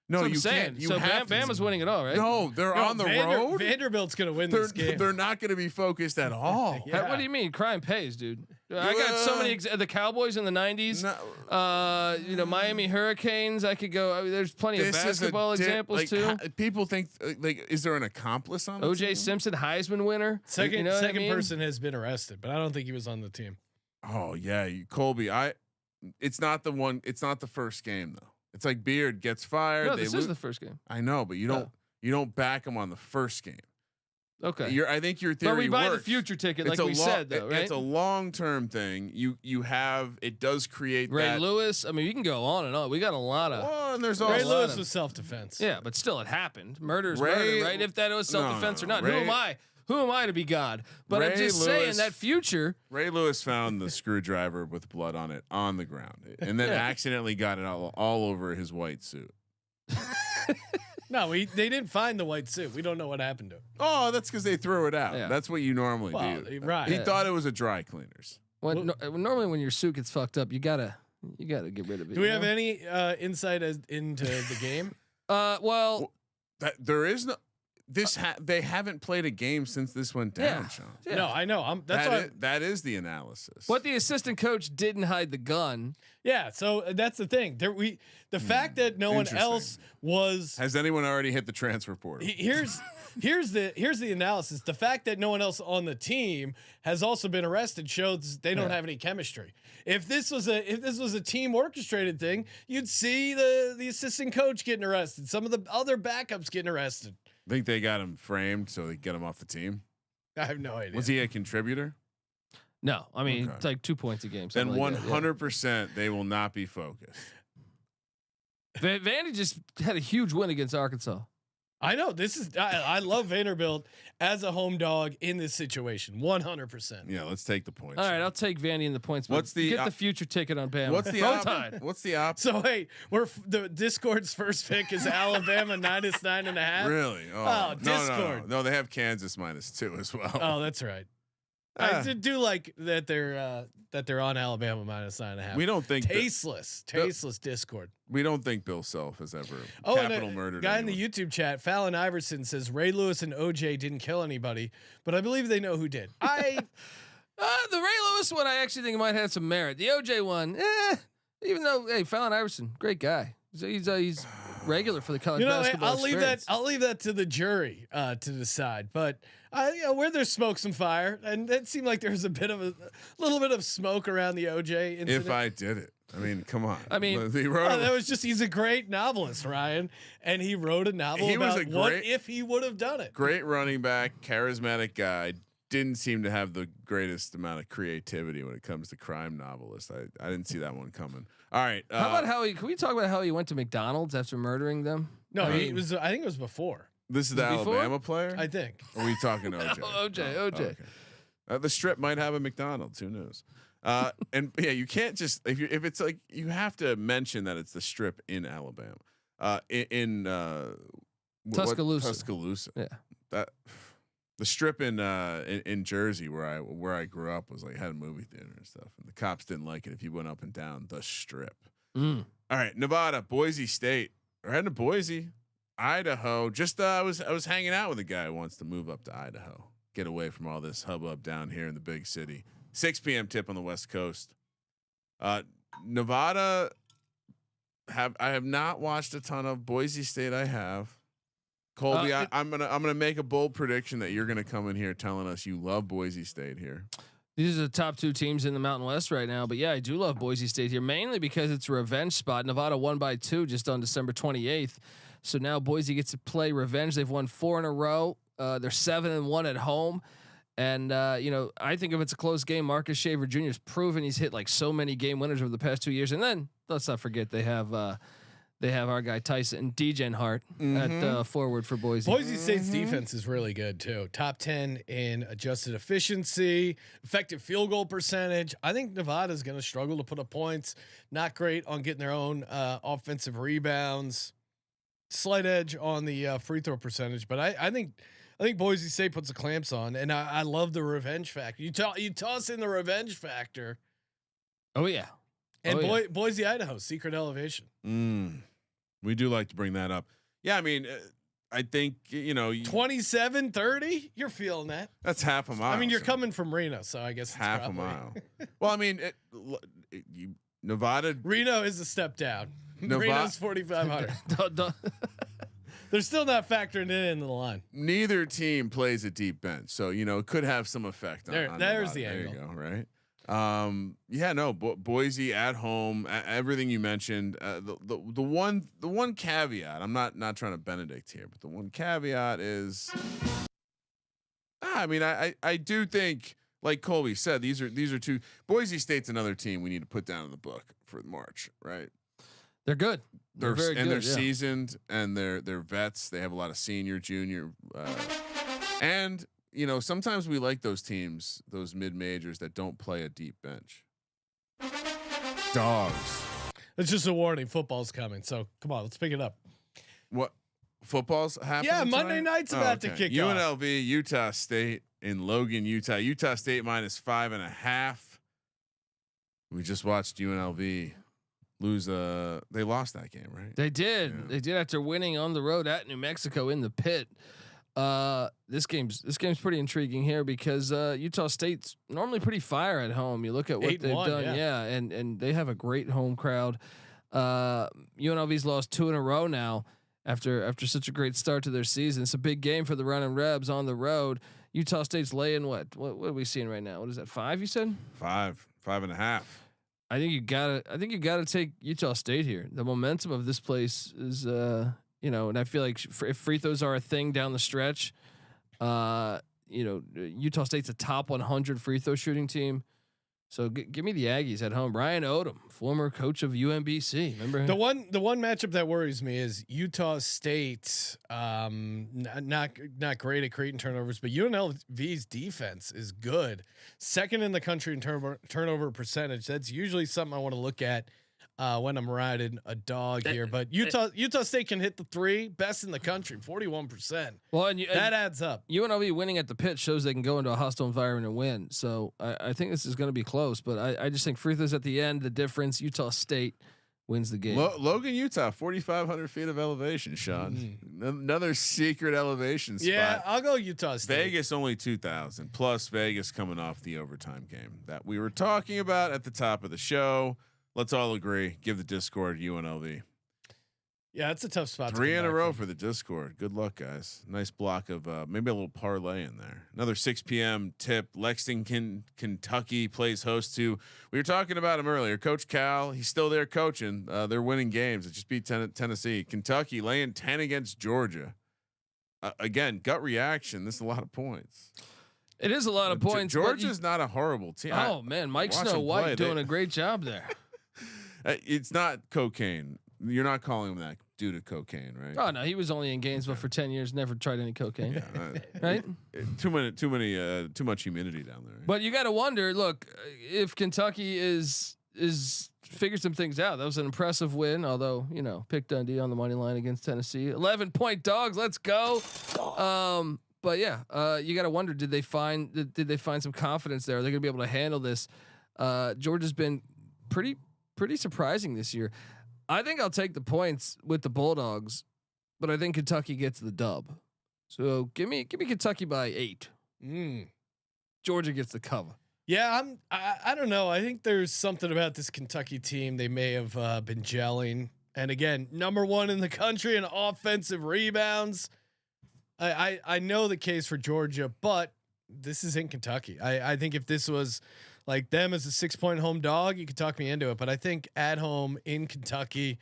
S3: No,
S2: you can't. So Bama's winning it all, right?
S3: No, they're on the road.
S1: Vanderbilt's going to win this game.
S3: They're not going to be focused at all.
S1: Yeah.
S2: What do you mean? Crime pays, dude. I got so many. The Cowboys in the '90s.
S3: No.
S2: Miami Hurricanes. I could go. I mean, there's plenty of basketball examples too.
S3: People think is there an accomplice on
S2: O.J. Simpson, Heisman winner.
S1: Second person has been arrested, but I don't think he was on the team.
S3: Oh yeah, Colby. It's not the one. It's not the first game though. It's like Beard gets fired.
S2: No, this is the first game.
S3: I know, but you don't back him on the first game.
S2: Okay.
S3: I think your theory.
S2: But we buy
S3: works.
S2: the future ticket, like we said, though, right?
S3: It's a long-term thing. You have it does create
S2: Ray Lewis. I mean, you can go on and on. We got a lot of.
S3: Well, and there's also
S1: Ray Lewis was self-defense.
S2: Yeah, but still, it happened. Murder is murder, right? If that was self-defense or not. Who am I? Who am I to be God? But I'm just saying that future.
S3: Ray Lewis found the screwdriver with blood on it on the ground, and then accidentally got it all over his white suit.
S1: No, they didn't find the white suit. We don't know what happened to it.
S3: Oh, that's because they threw it out.
S2: Yeah.
S3: That's what you normally do.
S1: Right.
S3: He thought it was a dry cleaners.
S2: Normally, when your suit gets fucked up, you gotta get rid of it.
S1: Do we have any insight into the game?
S2: Well,
S3: there is no. They haven't played a game since this went down, Sean.
S1: Yeah. No, I know.
S3: That is the analysis.
S2: But the assistant coach didn't hide the gun.
S1: Yeah, so that's the thing. The fact that no one else was.
S3: Has anyone already hit the transfer portal?
S1: Here's the analysis. The fact that no one else on the team has also been arrested shows they don't have any chemistry. If this was a team orchestrated thing, you'd see the assistant coach getting arrested, some of the other backups getting arrested.
S3: Think they got him framed so they get him off the team?
S1: I have no idea.
S3: Was he a contributor?
S2: No, I mean it's like 2 points a game.
S3: Then 100% they will not be focused.
S2: Vandy just had a huge win against Arkansas.
S1: I know I love Vanderbilt as a home dog in this situation. 100%.
S3: Yeah, let's take the points.
S2: All right, I'll take Vandy in the points.
S3: What's the
S2: get the future ticket on Bama?
S3: What's the What's the option?
S1: So wait, the Discord's first pick is Alabama -9.5.
S3: Really?
S1: Oh, Discord.
S3: No, they have Kansas -2 as well.
S1: Oh, that's right. I do like that they're on Alabama -9.5.
S3: We don't think
S1: tasteless Discord.
S3: We don't think Bill Self has ever
S1: Oh,
S3: capital
S1: and
S3: murdered
S1: guy
S3: anyone.
S1: in the YouTube chat, Fallon Iverson says Ray Lewis and OJ didn't kill anybody, but I believe they know who did.
S2: The Ray Lewis one, I actually think might have some merit. The OJ one, even though Fallon Iverson, great guy. He's regular for the college basketball experience.
S1: I'll leave that to the jury to decide. But where there's smoke, some fire, and it seemed like there was a little bit of smoke around the OJ incident.
S3: If I did it, I mean, come on.
S2: I mean,
S1: he's a great novelist, Ryan, and he wrote a novel about what if he would have done it.
S3: Great running back, charismatic guy. Didn't seem to have the greatest amount of creativity when it comes to crime novelists. I didn't see that one coming. All right.
S2: How about can we talk about how he went to McDonald's after murdering them?
S1: No, I think it was before.
S3: This is the Alabama player.
S1: I think.
S3: Or are we talking OJ?
S2: OJ.
S3: Okay. The Strip might have a McDonald's. Who knows? And yeah, you can't just if it's like you have to mention that it's the Strip in Alabama. In
S2: Tuscaloosa.
S3: Tuscaloosa.
S2: Yeah.
S3: That. The Strip in Jersey where I grew up was had a movie theater and stuff, and the cops didn't like it if you went up and down the Strip. All right, Nevada, Boise State. We're heading to Boise, Idaho. Just I was hanging out with a guy who wants to move up to Idaho, get away from all this hubbub down here in the big city. 6 p.m. tip on the West Coast. Nevada. I have not watched a ton of Boise State. I have. Colby, I'm gonna make a bold prediction that you're gonna come in here telling us you love Boise State here.
S2: These are the top two teams in the Mountain West right now, but yeah, I do love Boise State here mainly because it's a revenge spot. Nevada won by 2 just on December 28th, so now Boise gets to play revenge. They've won 4 in a row. They're 7-1 at home, and I think if it's a close game, Marcus Shaver Jr. has proven he's hit so many game winners over the past 2 years, and then let's not forget they have our guy Tyson Degen Hart at forward for Boise.
S1: Boise State's defense is really good too. Top 10 in adjusted efficiency, effective field goal percentage. I think Nevada's going to struggle to put up points. Not great on getting their own offensive rebounds. Slight edge on the free throw percentage, but I think Boise State puts the clamps on, and I love the revenge factor. You toss in the revenge factor.
S2: Oh yeah.
S1: And Boise, Idaho, secret elevation.
S3: We do like to bring that up. Yeah, I mean, I think
S1: 27-30. You're feeling that?
S3: That's half a mile.
S1: I mean, you're coming from Reno, so I guess it's
S3: half
S1: probably.
S3: a mile. Well, I mean, Nevada.
S1: Reno is a step down. Reno's 4,500. They're still not factoring it into the line.
S3: Neither team plays a deep bench, so it could have some effect. On
S1: there's
S3: Nevada.
S1: the angle.
S3: There you go. Right. Boise at home, everything you mentioned. The one caveat, I'm not trying to Benedict here, but the one caveat is, I do think, like Colby said, these are two. Boise State's another team we need to put down in the book for March, right?
S2: They're good. They're very good.
S3: They're seasoned and they're vets. They have a lot of senior, junior, and. Sometimes we like those teams, those mid majors that don't play a deep bench. Dogs.
S1: It's just a warning. Football's coming, so come on, let's pick it up.
S3: What football's happening?
S1: Yeah, Monday night's about to kick off.
S3: UNLV, Utah State in Logan, Utah. Utah State -5.5. We just watched UNLV lose. They lost that game, right?
S2: They did.
S3: Yeah.
S2: They did after winning on the road at New Mexico in the pit. This game's pretty intriguing here because Utah State's normally pretty fire at home. You look at what they've done, and they have a great home crowd. UNLV's lost 2 in a row now after such a great start to their season. It's a big game for the Running Rebs on the road. Utah State's laying what are we seeing right now? What is that? 5? You said
S3: 5.5.
S2: I think you gotta take Utah State here. The momentum of this place is and I feel like if free throws are a thing down the stretch, Utah State's a top 100 free throw shooting team. So give me the Aggies at home. Ryan Odom, former coach of UMBC. Remember him?
S1: The one matchup that worries me is Utah State. Not great at creating turnovers, but UNLV's defense is good. Second in the country in turnover percentage. That's usually something I want to look at. when I'm riding a dog here. But Utah State can hit the 3, best in the country, 41%.
S2: Well,
S1: that adds up.
S2: UNLV winning at the pit shows they can go into a hostile environment and win. So I think this is going to be close, but I just think free throws at the end, the difference. Utah State wins the game.
S3: Logan, Utah, 4,500 feet of elevation. Sean, another secret elevation spot.
S1: Yeah, I'll go Utah State.
S3: Vegas only 2,000 plus Vegas coming off the overtime game that we were talking about at the top of the show. Let's all agree. Give the Discord UNLV.
S1: Yeah, it's a tough spot.
S3: 3 in a row for the Discord. Good luck, guys. Nice block of maybe a little parlay in there. Another 6 p.m. tip. Lexington, Kentucky plays host to. We were talking about him earlier. Coach Cal. He's still there coaching. They're winning games. It just beat Tennessee. Kentucky laying 10 against Georgia. Again, gut reaction. This is a lot of points.
S2: It is a lot of points.
S3: Georgia's not a horrible team.
S2: Oh man, Mike Snow White doing a great job there.
S3: It's not cocaine. You're not calling him that due to cocaine, right?
S2: Oh no, he was only in Gainesville for 10 years, never tried any cocaine.
S3: Yeah,
S2: right?
S3: Too much humidity down there.
S2: But you got to wonder. Look, if Kentucky is figure some things out. That was an impressive win. Although pick Dundee on the money line against Tennessee. 11-point dogs. Let's go. But yeah, you got to wonder. Did they find some confidence there? Are they going to be able to handle this? Georgia's been pretty surprising this year. I think I'll take the points with the Bulldogs, but I think Kentucky gets the dub. So give me Kentucky by 8. Georgia gets the cover.
S1: Yeah, I don't know. I think there's something about this Kentucky team. They may have been gelling, and again, number 1 in the country in offensive rebounds. I know the case for Georgia, but this is in Kentucky. I think if this was like them as a 6-point home dog, you could talk me into it. But I think at home in Kentucky,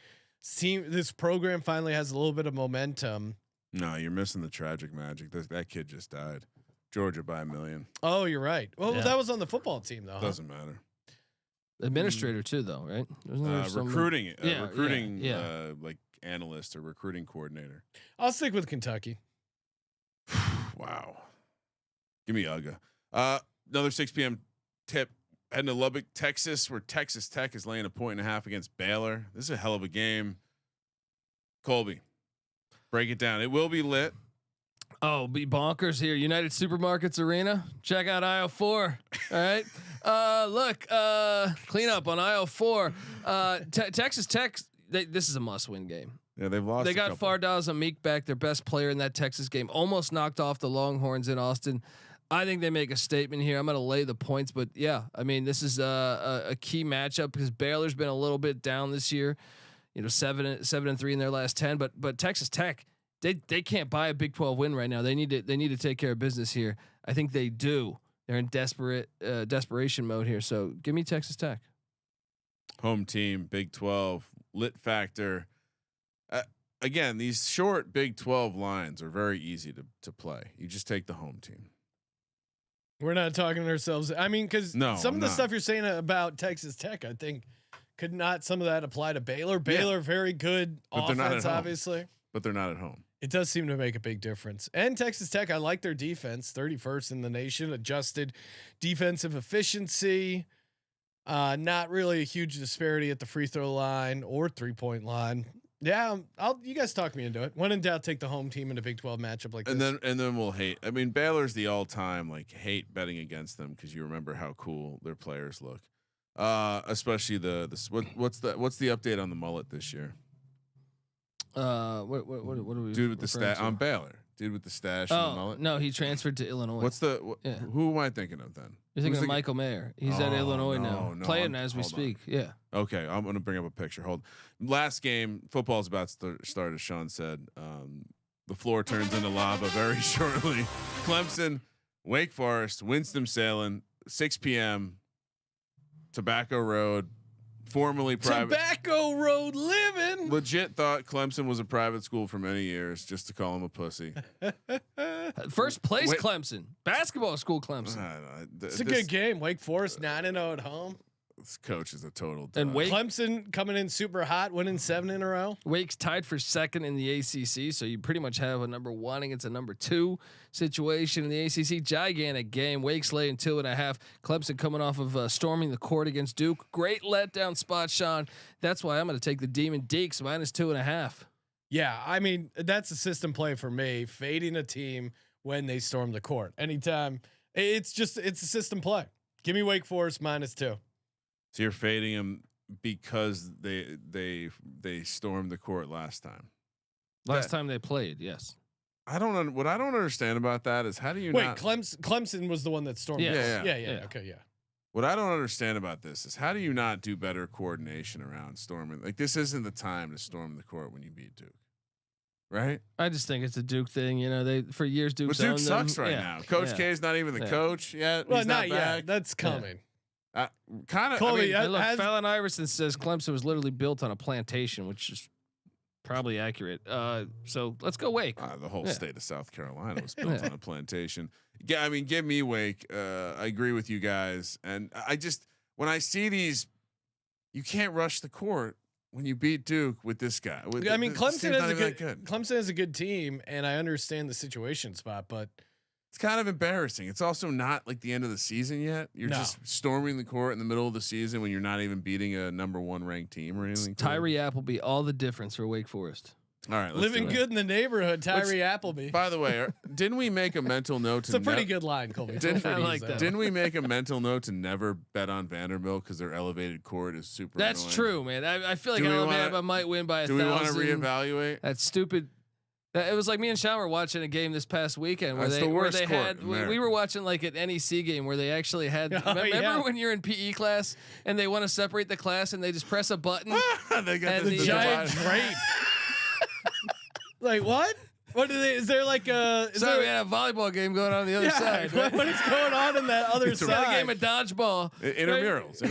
S1: this program finally has a little bit of momentum.
S3: No, you're missing the tragic magic. That kid just died. Georgia by 1 million.
S1: Oh, you're right. Well, that was on the football team though.
S3: Doesn't matter.
S2: Administrator too, though, right?
S3: Recruiting, like analyst or recruiting coordinator.
S1: I'll stick with Kentucky.
S3: Wow. Give me Uga. Another 6 p.m. tip. Heading to Lubbock, Texas, where Texas Tech is laying 1.5 against Baylor. This is a hell of a game. Colby, break it down. It will be lit.
S2: Oh, be bonkers here. United Supermarkets Arena. Check out aisle 4. All right. Look, clean up on aisle 4. Texas Tech. This is a must-win game.
S3: Yeah, they've lost.
S2: They got Fardaws Amik back, their best player in that Texas game. Almost knocked off the Longhorns in Austin. I think they make a statement here. I'm going to lay the points, but yeah, I mean, this is a key matchup because Baylor's been a little bit down this year. 7-3 in their last 10, but Texas Tech, they can't buy a Big 12 win right now. They need to take care of business here. I think they do. They're in desperation mode here. So give me Texas Tech.
S3: Home team, Big 12 lit factor. Again, these short Big 12 lines are very easy to play. You just take the home team.
S1: We're not talking to ourselves. I mean, because some of the stuff you're saying about Texas Tech, I think, could not some of that apply to Baylor. Baylor, very good offense, obviously,
S3: but they're not at home.
S1: It does seem to make a big difference. And Texas Tech, I like their defense, 31st in the nation, adjusted defensive efficiency. Not really a huge disparity at the free throw line or 3-point line. Yeah, you guys talk me into it. When in doubt, take the home team in a Big 12 matchup like this.
S3: And then we'll hate. I mean, Baylor's the all-time hate betting against them because you remember how cool their players look. Especially what's the update on the mullet this year?
S2: What are we?
S3: Dude with the stash on Baylor. Dude with the stash and the mullet.
S2: No, he transferred to Illinois.
S3: Who am I thinking of then?
S2: You're thinking of Michael Mayer. He's at Illinois now, playing as we speak. Yeah.
S3: Okay, I'm gonna bring up a picture. Hold. Last game, football's about to start, as Sean said. The floor turns into lava very shortly. Clemson, Wake Forest, Winston-Salem, 6 p.m. Tobacco Road, formerly private.
S1: Tobacco Road living.
S3: Legit thought Clemson was a private school for many years, just to call him a pussy.
S2: First place, Clemson basketball school. Clemson.
S1: It's a good game. Wake Forest 9-0 at home.
S3: this coach is a total.
S2: And Wake,
S1: Clemson coming in super hot, winning 7 in a row.
S2: Wake's tied for second in the ACC, so you pretty much have a number 1 against a number 2 situation in the ACC. Gigantic game. Wake's laying 2.5. Clemson coming off of storming the court against Duke. Great letdown spot, Sean. That's why I'm going to take the Demon Deacs minus 2.5.
S1: Yeah, I mean that's a system play for me. Fading a team when they storm the court. Anytime, it's a system play. Give me Wake Forest -2.
S3: So you're fading them because they stormed the court last time.
S2: Last time they played, yes.
S3: What I don't understand about that is how do you not?
S1: Clemson was the one that stormed.
S2: Yes.
S1: Yeah. Okay, yeah.
S3: What I don't understand about this is how do you not do better coordination around storming? Like this isn't the time to storm the court when you beat Duke, right?
S2: I just think it's a Duke thing. You know, they for years Duke's
S3: Duke
S2: owned
S3: sucks
S2: them.
S3: right now. Coach K is not even the coach yet.
S1: Well,
S3: He's not back.
S1: yet. That's coming.
S3: Kind of.
S1: Colby,
S2: Hey, look, Fallon Iverson says Clemson was literally built on a plantation, which is probably accurate. So let's go Wake.
S3: The whole state of South Carolina was built on a plantation. Yeah, I mean, give me Wake. I agree with you guys, and I just when I see these, you can't rush the court when you beat Duke with this guy.
S1: Clemson has a good team, and I understand the situation spot, but
S3: it's kind of embarrassing. It's also not like the end of the season yet. You're just storming the court in the middle of the season when you're not even beating a number 1 ranked team or anything.
S2: Tyree Appleby, all the difference for Wake Forest.
S3: All right,
S1: living good in the neighborhood. Tyree Appleby.
S3: By the way, didn't we make a mental note?
S1: It's a pretty good line, Colby.
S3: Didn't we make a mental note to never bet on Vanderbilt because their elevated court is super?
S2: That's
S3: annoying.
S2: True, man. I feel like Alabama might win by 1,000.
S3: Do we want to reevaluate?
S2: That's stupid. It was like me and Sean were watching a game this past weekend where we were watching like an NEC game where they actually had. Remember when you're in PE class and they want to separate the class and they just press a button?
S3: They got
S1: the giant drape. Like what? What do they? Is there like a?
S2: We had a volleyball game going on the other side. Right?
S1: What is going on in that other side?
S2: A game of dodgeball.
S3: Intramurals.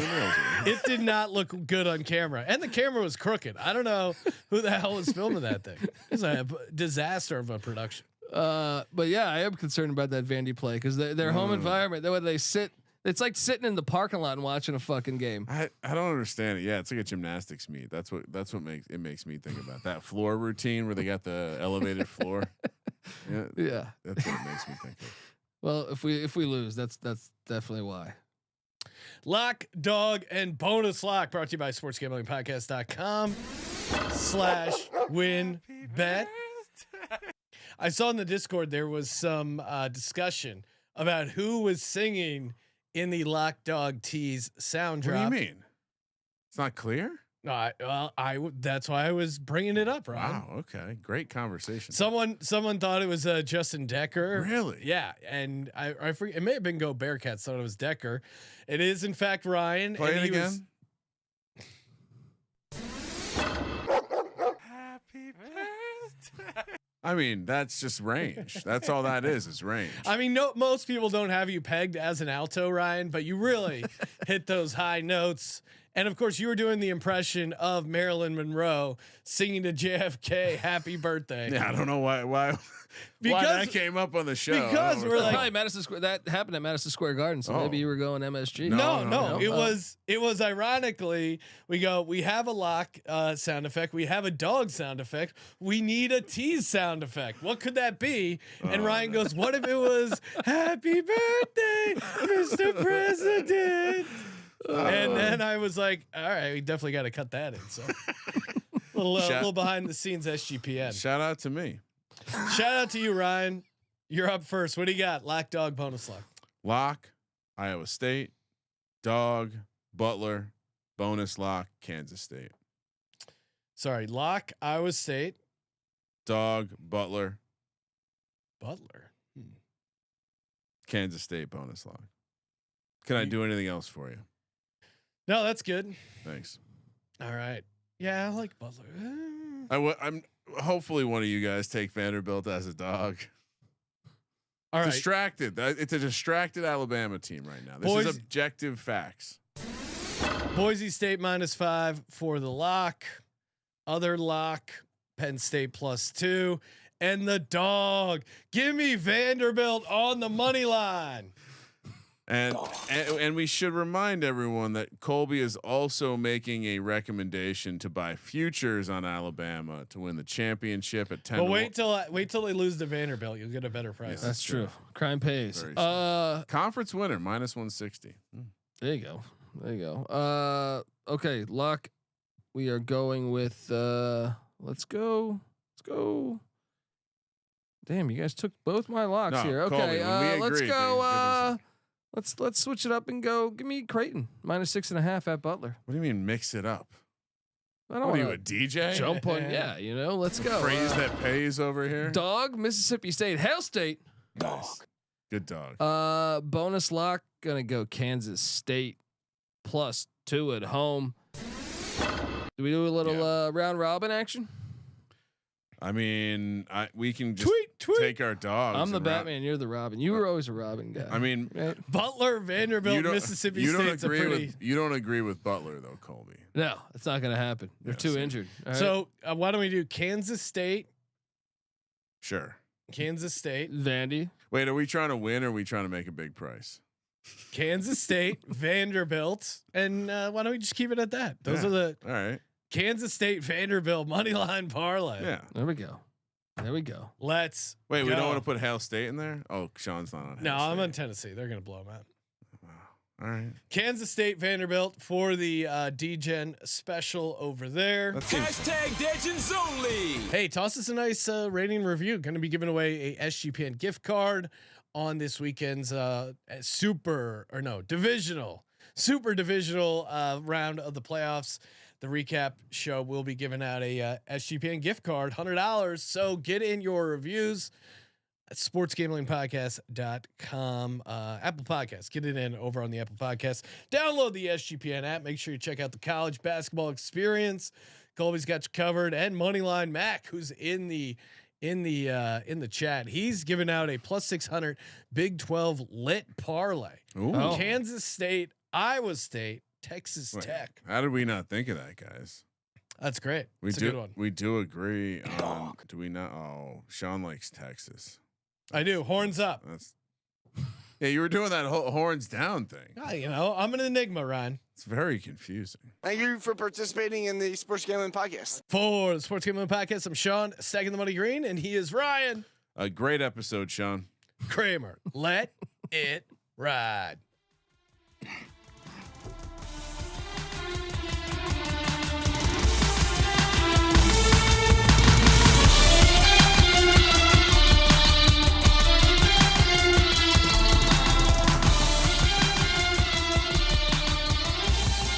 S1: It did not look good on camera, and the camera was crooked. I don't know who the hell was filming that thing. It was a disaster of a production.
S2: But yeah, I am concerned about that Vandy play because their home environment. They sit. It's like sitting in the parking lot and watching a fucking game.
S3: I don't understand it. Yeah, it's like a gymnastics meet. That's what makes me think about that floor routine where they got the elevated floor. Yeah, that's what it makes me think of.
S2: Well, if we lose, that's definitely why.
S1: Lock, dog, and bonus lock brought to you by sportsgamblingpodcast.com/WynnBet. I saw in the Discord there was some discussion about who was singing in the Lock Dog Tease sound drop.
S3: What do you mean? It's not clear?
S1: No, that's why I was bringing it up, Ryan.
S3: Wow. Okay. Great conversation.
S1: Someone thought it was Justin Decker.
S3: Really?
S1: Yeah. And I forget, it may have been Go Bearcats thought it was Decker. It is in fact Ryan.
S3: Play it again.
S5: Happy birthday.
S3: I mean, that's just range. That's all that is range.
S1: I mean, most people don't have you pegged as an alto, Ryan, but you really hit those high notes. And of course, you were doing the impression of Marilyn Monroe singing to JFK "Happy Birthday."
S3: Yeah, I don't know why that came up on the show.
S1: Because we're like
S2: probably Madison Square. That happened at Madison Square Garden, so maybe you were going MSG.
S1: No. It was ironically we have a lock sound effect, we have a dog sound effect, we need a tease sound effect. What could that be? And Ryan goes, "What if it was Happy Birthday, Mr. President?" And then I was like, all right, we definitely got to cut that in. So little behind the scenes SGPN.
S3: Shout out to me.
S1: Shout out to you, Ryan. You're up first. What do you got? Lock, dog, bonus lock.
S3: Lock, Iowa State. Dog, Butler. Bonus lock, Kansas State.
S1: Sorry, lock, Iowa State.
S3: Dog, Butler. Kansas State, bonus lock. Can I do anything else for you?
S1: No, that's good.
S3: Thanks.
S1: All right. Yeah, I like Butler.
S3: I'm hopefully one of you guys take Vanderbilt as a dog.
S1: All right.
S3: Distracted. It's a distracted Alabama team right now. This is objective facts.
S1: Boise State -5 for the lock. Other lock, Penn State +2. And the dog. Give me Vanderbilt on the money line.
S3: And we should remind everyone that Colby is also making a recommendation to buy futures on Alabama to win the championship at 10.
S1: But wait till they lose to Vanderbilt. You'll get a better price.
S2: That's true. Crime pays.
S3: Conference winner -160.
S2: There you go. There you go. Okay, lock. We are going with. Let's go. Damn, you guys took both my locks here. Okay,
S3: Colby,
S2: let's go. Let's switch it up and go. Give me Creighton -6.5 at Butler.
S3: What do you mean mix it up?
S2: I don't
S3: What are
S2: want
S3: you, a DJ?
S2: jump on. Yeah, let's go.
S3: Phrase that pays over here.
S2: Dog, Mississippi State, Hail State.
S3: Nice. Good dog.
S2: Bonus lock. Gonna go Kansas State +2 at home. Do we do a little round robin action?
S3: I mean, we can just take our dogs.
S2: I'm the Batman. You're the Robin. You were always a Robin guy.
S3: I mean,
S2: right?
S1: Butler, Vanderbilt, Mississippi State's a pretty.
S3: You don't agree with Butler though, Colby.
S2: No, it's not going to happen. They're too injured. Right?
S1: So why don't we do Kansas State?
S3: Sure.
S1: Kansas State,
S2: Vandy.
S3: Wait, are we trying to win or are we trying to make a big price?
S1: Kansas State, Vanderbilt, and why don't we just keep it at that? Those are the
S3: all right.
S1: Kansas State, Vanderbilt money line parlay.
S3: Yeah,
S2: there we go.
S1: Let's
S3: wait.
S1: go.
S3: We don't want to put Hail State in there. Oh, Sean's not on.
S1: No,
S3: Hail
S1: I'm
S3: State.
S1: on Tennessee. They're gonna blow them out.
S3: All right.
S1: Kansas State, Vanderbilt for the D-Gen special over there.
S5: #Legends only.
S1: Hey, toss us a nice rating and review. Going to be giving away a SGPN gift card on this weekend's super divisional round of the playoffs. The recap show will be giving out a SGPN gift card, $100. So get in your reviews at sportsgamblingpodcast.com, Apple Podcasts. Get it in over on the Apple Podcast. Download the SGPN app. Make sure you check out the college basketball experience. Colby's got you covered, and Moneyline Mac, who's in the chat. He's giving out a +600 Big 12 lit parlay.
S3: Ooh.
S1: Kansas State, Iowa State, Texas Tech.
S3: How did we not think of that, guys?
S1: That's great. It's a good one.
S3: We do agree on. Do we not? Oh, Sean likes Texas.
S1: I do. Horns up.
S3: Yeah, you were doing that whole horns down thing.
S1: I'm an enigma, Ryan.
S3: It's very confusing.
S6: Thank you for participating in the Sports Gambling Podcast.
S1: For the Sports Gambling Podcast, I'm Sean, stacking the money green, and he is Ryan.
S3: A great episode, Sean
S1: Kramer. Let it ride.